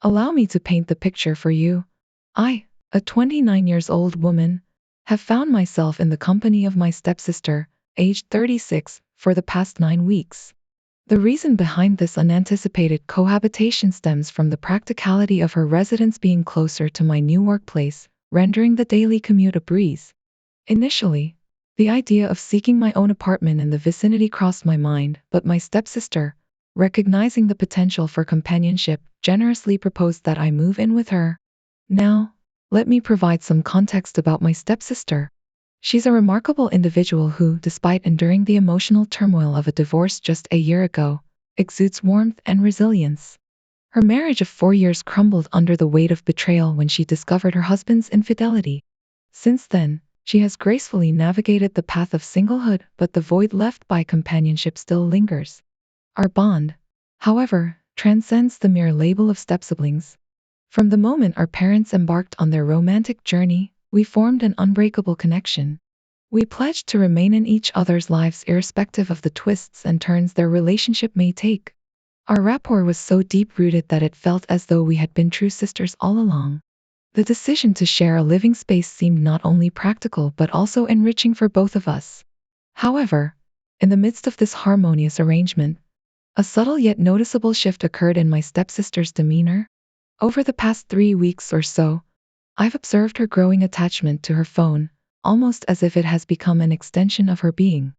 Allow me to paint the picture for you. I, a 29 years old woman, have found myself in the company of my stepsister, aged 36, for the past 9 weeks. The reason behind this unanticipated cohabitation stems from the practicality of her residence being closer to my new workplace, rendering the daily commute a breeze. Initially, the idea of seeking my own apartment in the vicinity crossed my mind, but my stepsister, recognizing the potential for companionship, generously proposed that I move in with her. Now, let me provide some context about my stepsister. She's a remarkable individual who, despite enduring the emotional turmoil of a divorce just a year ago, exudes warmth and resilience. Her marriage of 4 years crumbled under the weight of betrayal when she discovered her husband's infidelity. Since then, she has gracefully navigated the path of singlehood, but the void left by companionship still lingers. Our bond, however, transcends the mere label of stepsiblings. From the moment our parents embarked on their romantic journey, we formed an unbreakable connection. We pledged to remain in each other's lives irrespective of the twists and turns their relationship may take. Our rapport was so deep-rooted that it felt as though we had been true sisters all along. The decision to share a living space seemed not only practical but also enriching for both of us. However, in the midst of this harmonious arrangement, a subtle yet noticeable shift occurred in my stepsister's demeanor. Over the past 3 weeks or so, I've observed her growing attachment to her phone, almost as if it has become an extension of her being.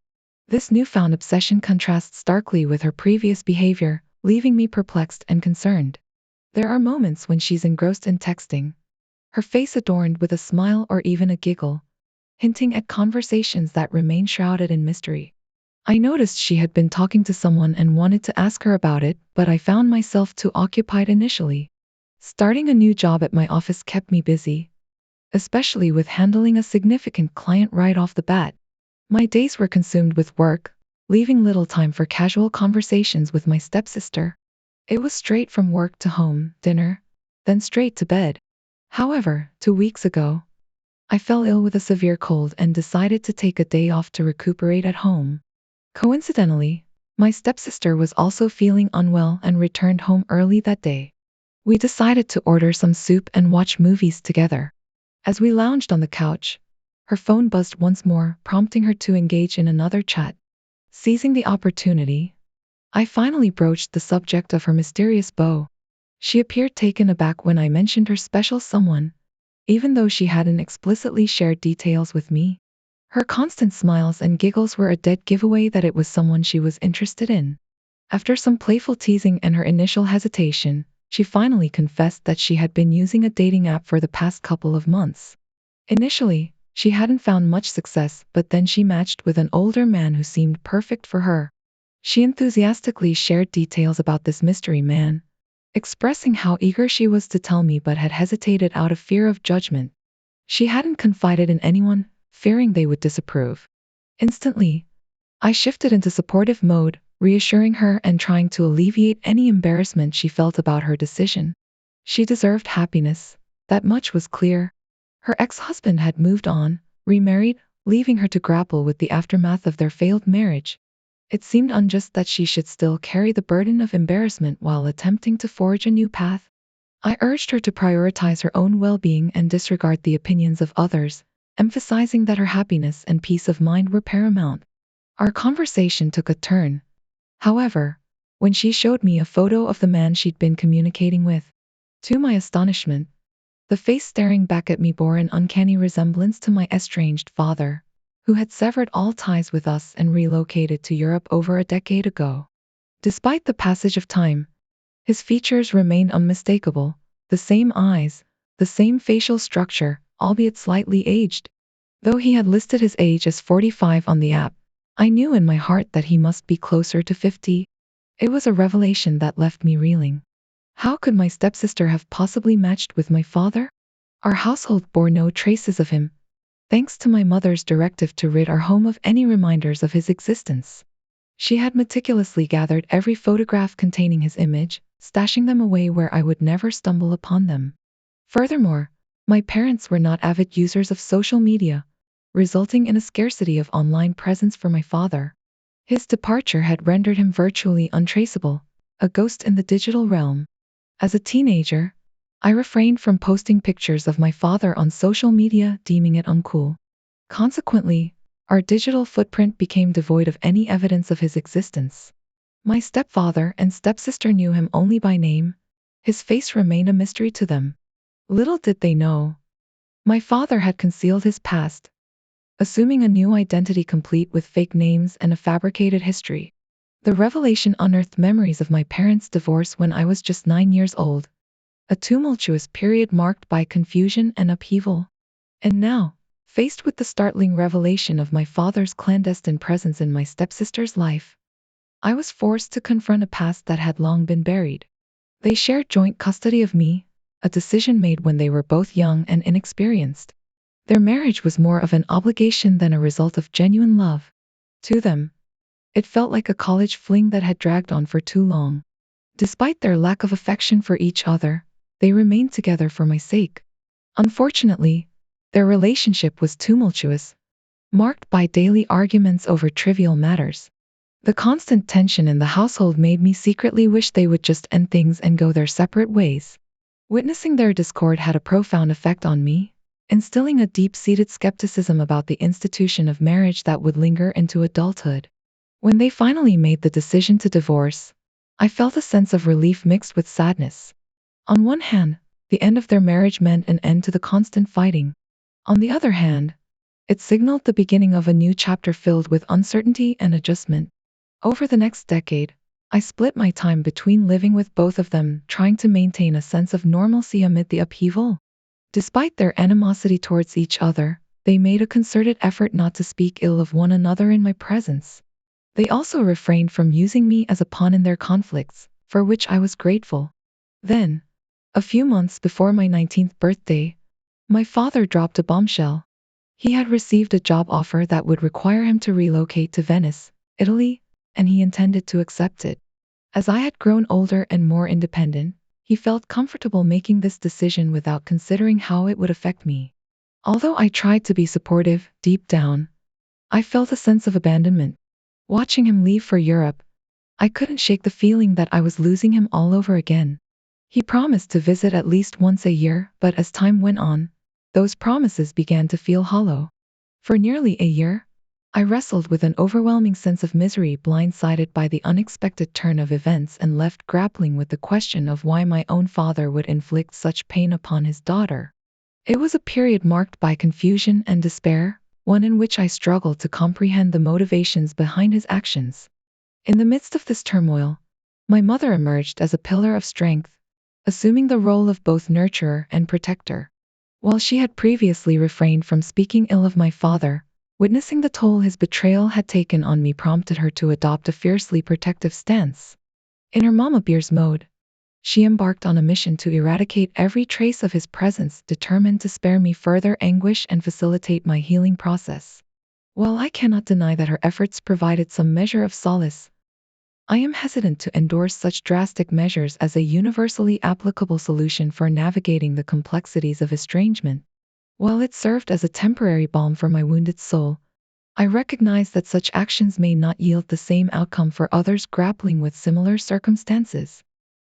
This newfound obsession contrasts starkly with her previous behavior, leaving me perplexed and concerned. There are moments when she's engrossed in texting, her face adorned with a smile or even a giggle, hinting at conversations that remain shrouded in mystery. I noticed she had been talking to someone and wanted to ask her about it, but I found myself too occupied initially. Starting a new job at my office kept me busy, especially with handling a significant client right off the bat. My days were consumed with work, leaving little time for casual conversations with my stepsister. It was straight from work to home, dinner, then straight to bed. However, 2 weeks ago, I fell ill with a severe cold and decided to take a day off to recuperate at home. Coincidentally, my stepsister was also feeling unwell and returned home early that day. We decided to order some soup and watch movies together. As we lounged on the couch, her phone buzzed once more, prompting her to engage in another chat. Seizing the opportunity, I finally broached the subject of her mysterious beau. She appeared taken aback when I mentioned her special someone, even though she hadn't explicitly shared details with me. Her constant smiles and giggles were a dead giveaway that it was someone she was interested in. After some playful teasing and her initial hesitation, she finally confessed that she had been using a dating app for the past couple of months. Initially, she hadn't found much success, but then she matched with an older man who seemed perfect for her. She enthusiastically shared details about this mystery man, expressing how eager she was to tell me but had hesitated out of fear of judgment. She hadn't confided in anyone, fearing they would disapprove. Instantly, I shifted into supportive mode, reassuring her and trying to alleviate any embarrassment she felt about her decision. She deserved happiness, that much was clear. Her ex-husband had moved on, remarried, leaving her to grapple with the aftermath of their failed marriage. It seemed unjust that she should still carry the burden of embarrassment while attempting to forge a new path. I urged her to prioritize her own well-being and disregard the opinions of others, emphasizing that her happiness and peace of mind were paramount. Our conversation took a turn, however, when she showed me a photo of the man she'd been communicating with. To my astonishment, the face staring back at me bore an uncanny resemblance to my estranged father, who had severed all ties with us and relocated to Europe over a decade ago. Despite the passage of time, his features remained unmistakable, the same eyes, the same facial structure, albeit slightly aged. Though he had listed his age as 45 on the app, I knew in my heart that he must be closer to 50. It was a revelation that left me reeling. How could my stepsister have possibly matched with my father? Our household bore no traces of him, thanks to my mother's directive to rid our home of any reminders of his existence. She had meticulously gathered every photograph containing his image, stashing them away where I would never stumble upon them. Furthermore, my parents were not avid users of social media, resulting in a scarcity of online presence for my father. His departure had rendered him virtually untraceable, a ghost in the digital realm. As a teenager, I refrained from posting pictures of my father on social media, deeming it uncool. Consequently, our digital footprint became devoid of any evidence of his existence. My stepfather and stepsister knew him only by name. His face remained a mystery to them. Little did they know, my father had concealed his past, assuming a new identity complete with fake names and a fabricated history. The revelation unearthed memories of my parents' divorce when I was just 9 years old, a tumultuous period marked by confusion and upheaval. And now, faced with the startling revelation of my father's clandestine presence in my stepsister's life, I was forced to confront a past that had long been buried. They shared joint custody of me, a decision made when they were both young and inexperienced. Their marriage was more of an obligation than a result of genuine love. To them, it felt like a college fling that had dragged on for too long. Despite their lack of affection for each other, they remained together for my sake. Unfortunately, their relationship was tumultuous, marked by daily arguments over trivial matters. The constant tension in the household made me secretly wish they would just end things and go their separate ways. Witnessing their discord had a profound effect on me, instilling a deep-seated skepticism about the institution of marriage that would linger into adulthood. When they finally made the decision to divorce, I felt a sense of relief mixed with sadness. On one hand, the end of their marriage meant an end to the constant fighting. On the other hand, it signaled the beginning of a new chapter filled with uncertainty and adjustment. Over the next decade, I split my time between living with both of them, trying to maintain a sense of normalcy amid the upheaval. Despite their animosity towards each other, they made a concerted effort not to speak ill of one another in my presence. They also refrained from using me as a pawn in their conflicts, for which I was grateful. Then, a few months before my 19th birthday, my father dropped a bombshell. He had received a job offer that would require him to relocate to Venice, Italy, and he intended to accept it. As I had grown older and more independent, he felt comfortable making this decision without considering how it would affect me. Although I tried to be supportive, deep down, I felt a sense of abandonment. Watching him leave for Europe, I couldn't shake the feeling that I was losing him all over again. He promised to visit at least once a year, but as time went on, those promises began to feel hollow. For nearly a year, I wrestled with an overwhelming sense of misery, blindsided by the unexpected turn of events and left grappling with the question of why my own father would inflict such pain upon his daughter. It was a period marked by confusion and despair, one in which I struggled to comprehend the motivations behind his actions. In the midst of this turmoil, my mother emerged as a pillar of strength, assuming the role of both nurturer and protector. While she had previously refrained from speaking ill of my father, witnessing the toll his betrayal had taken on me prompted her to adopt a fiercely protective stance. In her mama bear's mode, she embarked on a mission to eradicate every trace of his presence, determined to spare me further anguish and facilitate my healing process. While I cannot deny that her efforts provided some measure of solace, I am hesitant to endorse such drastic measures as a universally applicable solution for navigating the complexities of estrangement. While it served as a temporary balm for my wounded soul, I recognize that such actions may not yield the same outcome for others grappling with similar circumstances.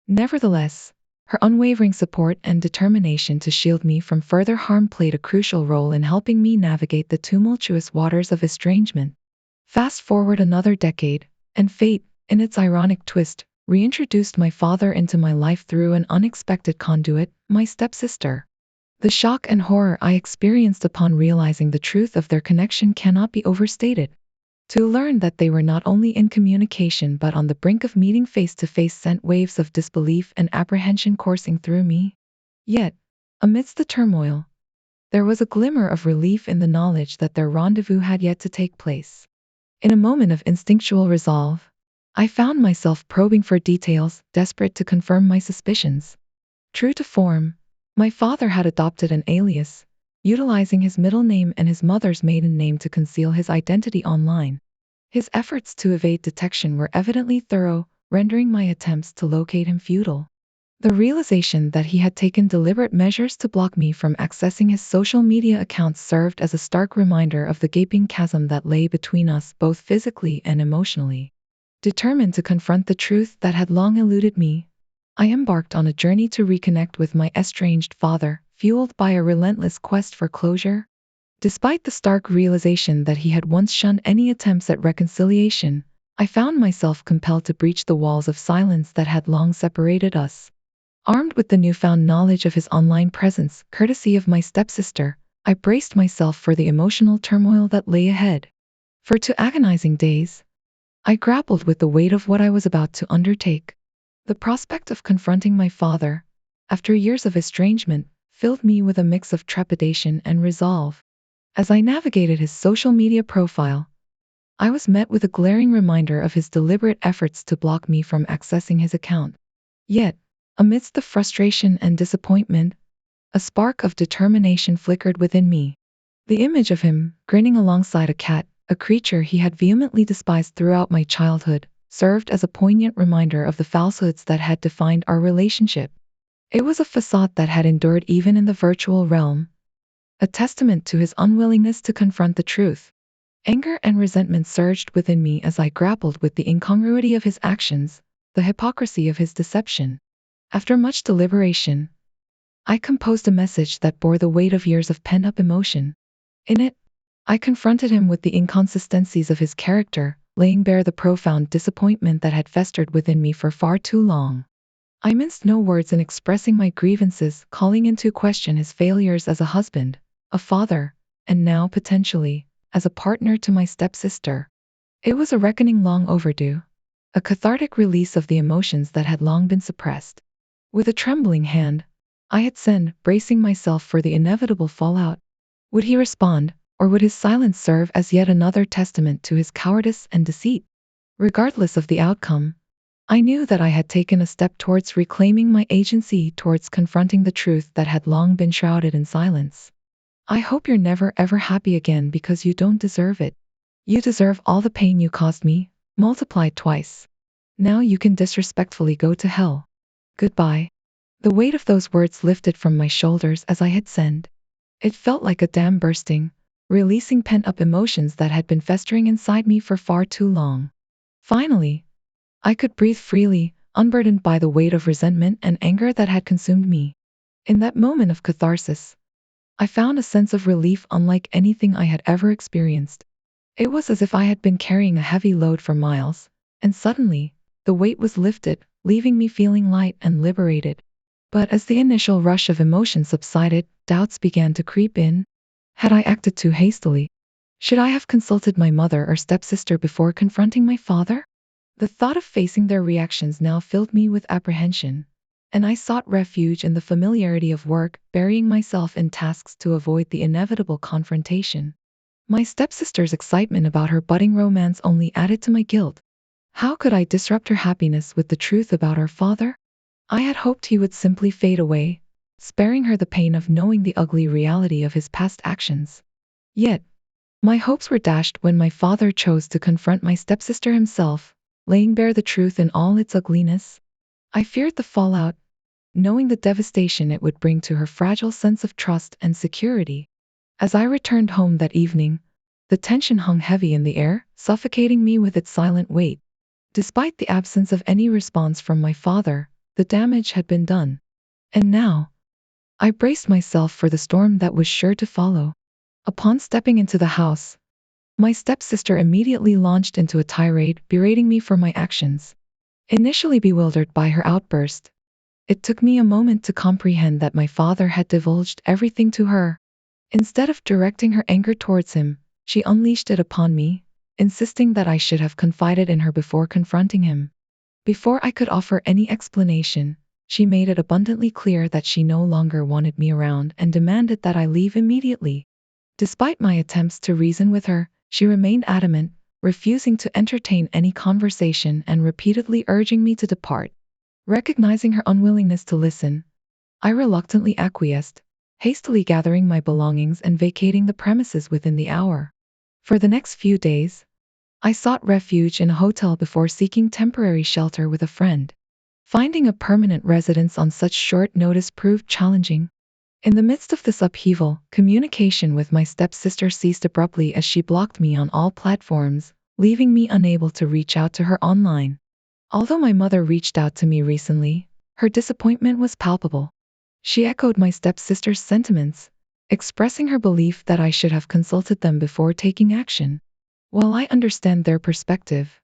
Nevertheless, her unwavering support and determination to shield me from further harm played a crucial role in helping me navigate the tumultuous waters of estrangement. Fast forward another decade, and fate, in its ironic twist, reintroduced my father into my life through an unexpected conduit, my stepsister. The shock and horror I experienced upon realizing the truth of their connection cannot be overstated. To learn that they were not only in communication but on the brink of meeting face to face sent waves of disbelief and apprehension coursing through me. Yet, amidst the turmoil, there was a glimmer of relief in the knowledge that their rendezvous had yet to take place. In a moment of instinctual resolve, I found myself probing for details, desperate to confirm my suspicions. True to form, my father had adopted an alias, utilizing his middle name and his mother's maiden name to conceal his identity online. His efforts to evade detection were evidently thorough, rendering my attempts to locate him futile. The realization that he had taken deliberate measures to block me from accessing his social media accounts served as a stark reminder of the gaping chasm that lay between us both physically and emotionally. Determined to confront the truth that had long eluded me, I embarked on a journey to reconnect with my estranged father, fueled by a relentless quest for closure. Despite the stark realization that he had once shunned any attempts at reconciliation, I found myself compelled to breach the walls of silence that had long separated us. Armed with the newfound knowledge of his online presence, courtesy of my stepsister, I braced myself for the emotional turmoil that lay ahead. For 2 agonizing days, I grappled with the weight of what I was about to undertake. The prospect of confronting my father, after years of estrangement, filled me with a mix of trepidation and resolve. As I navigated his social media profile, I was met with a glaring reminder of his deliberate efforts to block me from accessing his account. Yet, amidst the frustration and disappointment, a spark of determination flickered within me. The image of him, grinning alongside a cat, a creature he had vehemently despised throughout my childhood, served as a poignant reminder of the falsehoods that had defined our relationship. It was a facade that had endured even in the virtual realm, a testament to his unwillingness to confront the truth. Anger and resentment surged within me as I grappled with the incongruity of his actions, the hypocrisy of his deception. After much deliberation, I composed a message that bore the weight of years of pent-up emotion. In it, I confronted him with the inconsistencies of his character, laying bare the profound disappointment that had festered within me for far too long. I minced no words in expressing my grievances, calling into question his failures as a husband, a father, and now, potentially, as a partner to my stepsister. It was a reckoning long overdue, a cathartic release of the emotions that had long been suppressed. With a trembling hand, I had sent, bracing myself for the inevitable fallout. Would he respond, or would his silence serve as yet another testament to his cowardice and deceit? Regardless of the outcome, I knew that I had taken a step towards reclaiming my agency, towards confronting the truth that had long been shrouded in silence. I hope you're never ever happy again because you don't deserve it. You deserve all the pain you caused me, multiplied twice. Now you can disrespectfully go to hell. Goodbye. The weight of those words lifted from my shoulders as I hit send. It felt like a dam bursting, releasing pent-up emotions that had been festering inside me for far too long. Finally, I could breathe freely, unburdened by the weight of resentment and anger that had consumed me. In that moment of catharsis, I found a sense of relief unlike anything I had ever experienced. It was as if I had been carrying a heavy load for miles, and suddenly, the weight was lifted, leaving me feeling light and liberated. But as the initial rush of emotion subsided, doubts began to creep in. Had I acted too hastily? Should I have consulted my mother or stepsister before confronting my father? The thought of facing their reactions now filled me with apprehension, and I sought refuge in the familiarity of work, burying myself in tasks to avoid the inevitable confrontation. My stepsister's excitement about her budding romance only added to my guilt. How could I disrupt her happiness with the truth about our father? I had hoped he would simply fade away, sparing her the pain of knowing the ugly reality of his past actions. Yet, my hopes were dashed when my father chose to confront my stepsister himself, laying bare the truth in all its ugliness. I feared the fallout, knowing the devastation it would bring to her fragile sense of trust and security. As I returned home that evening, the tension hung heavy in the air, suffocating me with its silent weight. Despite the absence of any response from my father, the damage had been done. And now, I braced myself for the storm that was sure to follow. Upon stepping into the house, my stepsister immediately launched into a tirade, berating me for my actions. Initially bewildered by her outburst, it took me a moment to comprehend that my father had divulged everything to her. Instead of directing her anger towards him, she unleashed it upon me, insisting that I should have confided in her before confronting him. Before I could offer any explanation, she made it abundantly clear that she no longer wanted me around and demanded that I leave immediately. Despite my attempts to reason with her, she remained adamant, refusing to entertain any conversation and repeatedly urging me to depart. Recognizing her unwillingness to listen, I reluctantly acquiesced, hastily gathering my belongings and vacating the premises within the hour. For the next few days, I sought refuge in a hotel before seeking temporary shelter with a friend. Finding a permanent residence on such short notice proved challenging. In the midst of this upheaval, communication with my stepsister ceased abruptly as she blocked me on all platforms, leaving me unable to reach out to her online. Although my mother reached out to me recently, Her disappointment was palpable. She echoed my stepsister's sentiments, expressing her belief that I should have consulted them before taking action. While I understand their perspective,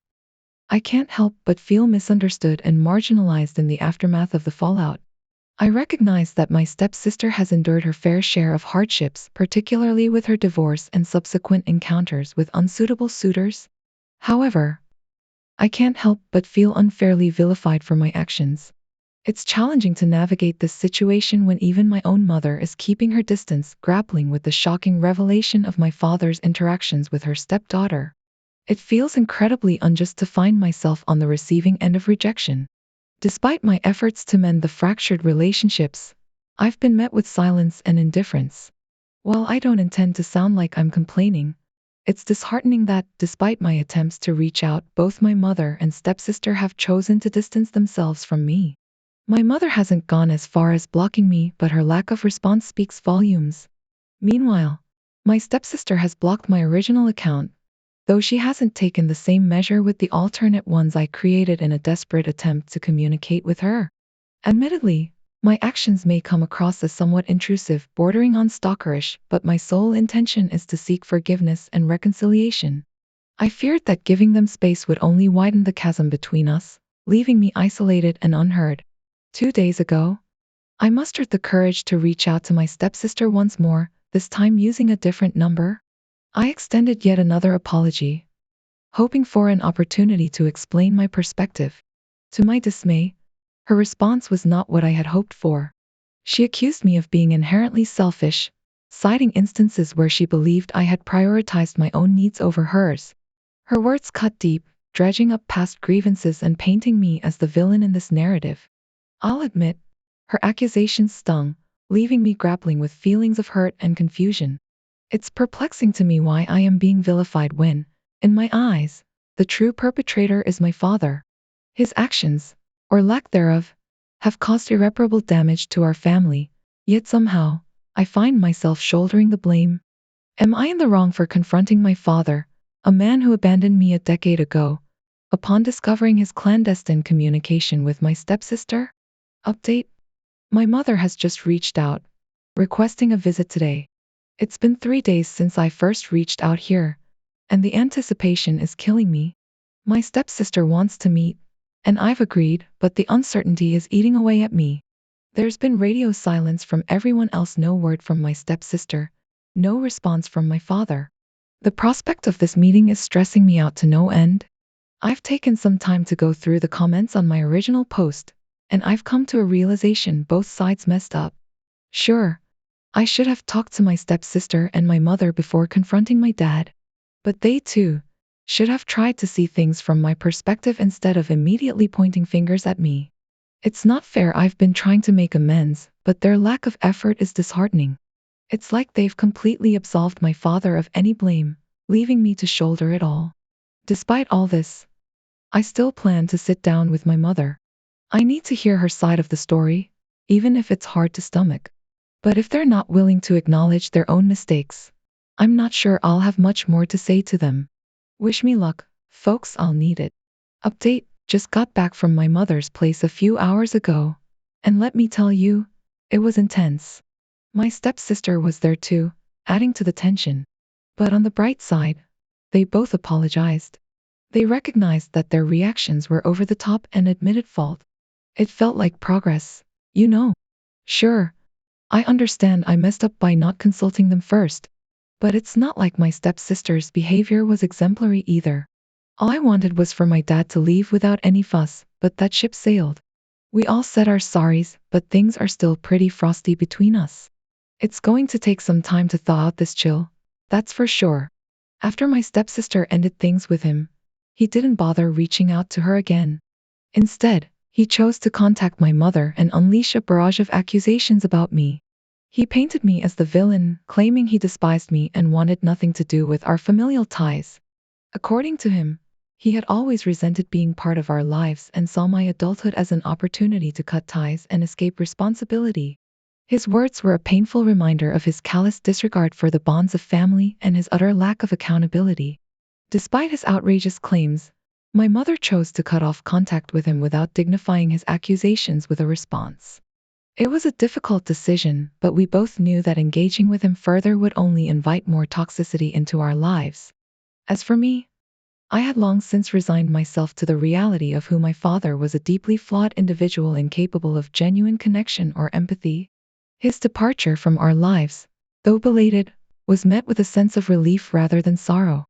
I can't help but feel misunderstood and marginalized in the aftermath of the fallout. I recognize that my stepsister has endured her fair share of hardships, particularly with her divorce and subsequent encounters with unsuitable suitors. However, I can't help but feel unfairly vilified for my actions. It's challenging to navigate this situation when even my own mother is keeping her distance, grappling with the shocking revelation of my father's interactions with her stepdaughter. It feels incredibly unjust to find myself on the receiving end of rejection. Despite my efforts to mend the fractured relationships, I've been met with silence and indifference. While I don't intend to sound like I'm complaining, it's disheartening that, despite my attempts to reach out, both my mother and stepsister have chosen to distance themselves from me. My mother hasn't gone as far as blocking me, but her lack of response speaks volumes. Meanwhile, my stepsister has blocked my original account, though she hasn't taken the same measure with the alternate ones I created in a desperate attempt to communicate with her. Admittedly, my actions may come across as somewhat intrusive, bordering on stalkerish, but my sole intention is to seek forgiveness and reconciliation. I feared that giving them space would only widen the chasm between us, leaving me isolated and unheard. 2 days ago, I mustered the courage to reach out to my stepsister once more, this time using a different number. I extended yet another apology, hoping for an opportunity to explain my perspective. To my dismay, her response was not what I had hoped for. She accused me of being inherently selfish, citing instances where she believed I had prioritized my own needs over hers. Her words cut deep, dredging up past grievances and painting me as the villain in this narrative. I'll admit, her accusations stung, leaving me grappling with feelings of hurt and confusion. It's perplexing to me why I am being vilified when, in my eyes, the true perpetrator is my father. His actions, or lack thereof, have caused irreparable damage to our family, yet somehow, I find myself shouldering the blame. Am I in the wrong for confronting my father, a man who abandoned me a decade ago, upon discovering his clandestine communication with my stepsister? Update: my mother has just reached out, requesting a visit today. It's been 3 days since I first reached out here, and the anticipation is killing me. My stepsister wants to meet, and I've agreed, but the uncertainty is eating away at me. There's been radio silence from everyone else, no word from my stepsister, no response from my father. The prospect of this meeting is stressing me out to no end. I've taken some time to go through the comments on my original post, and I've come to a realization both sides messed up. Sure, I should have talked to my stepsister and my mother before confronting my dad. But they too should have tried to see things from my perspective instead of immediately pointing fingers at me. It's not fair. I've been trying to make amends, but their lack of effort is disheartening. It's like they've completely absolved my father of any blame, leaving me to shoulder it all. Despite all this, I still plan to sit down with my mother. I need to hear her side of the story, even if it's hard to stomach. But if they're not willing to acknowledge their own mistakes, I'm not sure I'll have much more to say to them. Wish me luck, folks, I'll need it. Update: just got back from my mother's place a few hours ago, and let me tell you, it was intense. My stepsister was there too, adding to the tension. But on the bright side, they both apologized. They recognized that their reactions were over the top and admitted fault. It felt like progress, you know. Sure, I understand I messed up by not consulting them first, but it's not like my stepsister's behavior was exemplary either. All I wanted was for my dad to leave without any fuss, but that ship sailed. We all said our sorries, but things are still pretty frosty between us. It's going to take some time to thaw out this chill, that's for sure. After my stepsister ended things with him, he didn't bother reaching out to her again. Instead, he chose to contact my mother and unleash a barrage of accusations about me. He painted me as the villain, claiming he despised me and wanted nothing to do with our familial ties. According to him, he had always resented being part of our lives and saw my adulthood as an opportunity to cut ties and escape responsibility. His words were a painful reminder of his callous disregard for the bonds of family and his utter lack of accountability. Despite his outrageous claims, My mother chose to cut off contact with him without dignifying his accusations with a response. It was a difficult decision, but we both knew that engaging with him further would only invite more toxicity into our lives. As for me, I had long since resigned myself to the reality of who my father was, a deeply flawed individual incapable of genuine connection or empathy. His departure from our lives, though belated, was met with a sense of relief rather than sorrow.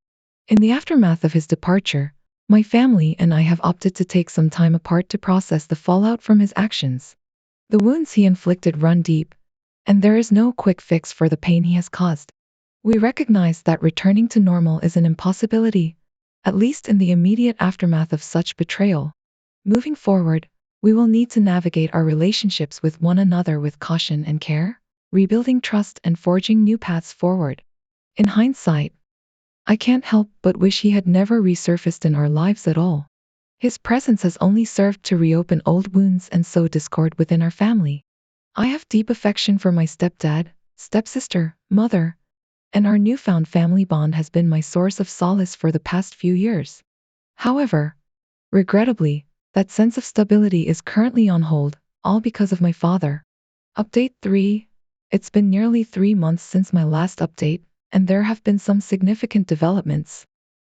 In the aftermath of his departure, my family and I have opted to take some time apart to process the fallout from his actions. The wounds he inflicted run deep, and there is no quick fix for the pain he has caused. We recognize that returning to normal is an impossibility, at least in the immediate aftermath of such betrayal. Moving forward, we will need to navigate our relationships with one another with caution and care, rebuilding trust and forging new paths forward. In hindsight, I can't help but wish he had never resurfaced in our lives at all. His presence has only served to reopen old wounds and sow discord within our family. I have deep affection for my stepdad, stepsister, mother, and our newfound family bond has been my source of solace for the past few years. However, regrettably, that sense of stability is currently on hold, all because of my father. Update 3. It's been nearly 3 months since my last update, and there have been some significant developments.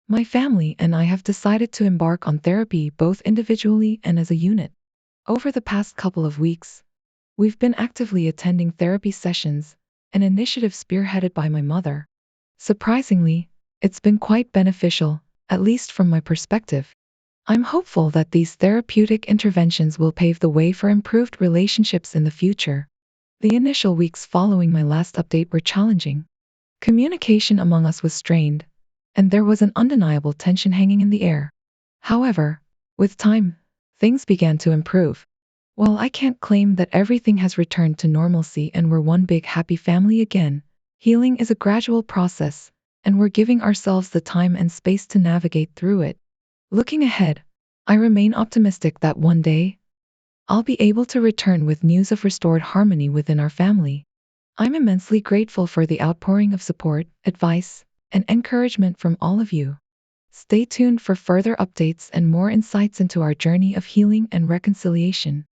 My family and I have decided to embark on therapy both individually and as a unit. Over the past couple of weeks, we've been actively attending therapy sessions, an initiative spearheaded by my mother. Surprisingly, it's been quite beneficial, at least from my perspective. I'm hopeful that these therapeutic interventions will pave the way for improved relationships in the future. The initial weeks following my last update were challenging. Communication among us was strained, and there was an undeniable tension hanging in the air. However, with time, things began to improve. While I can't claim that everything has returned to normalcy and we're one big happy family again, healing is a gradual process, and we're giving ourselves the time and space to navigate through it. Looking ahead, I remain optimistic that one day, I'll be able to return with news of restored harmony within our family. I'm immensely grateful for the outpouring of support, advice, and encouragement from all of you. Stay tuned for further updates and more insights into our journey of healing and reconciliation.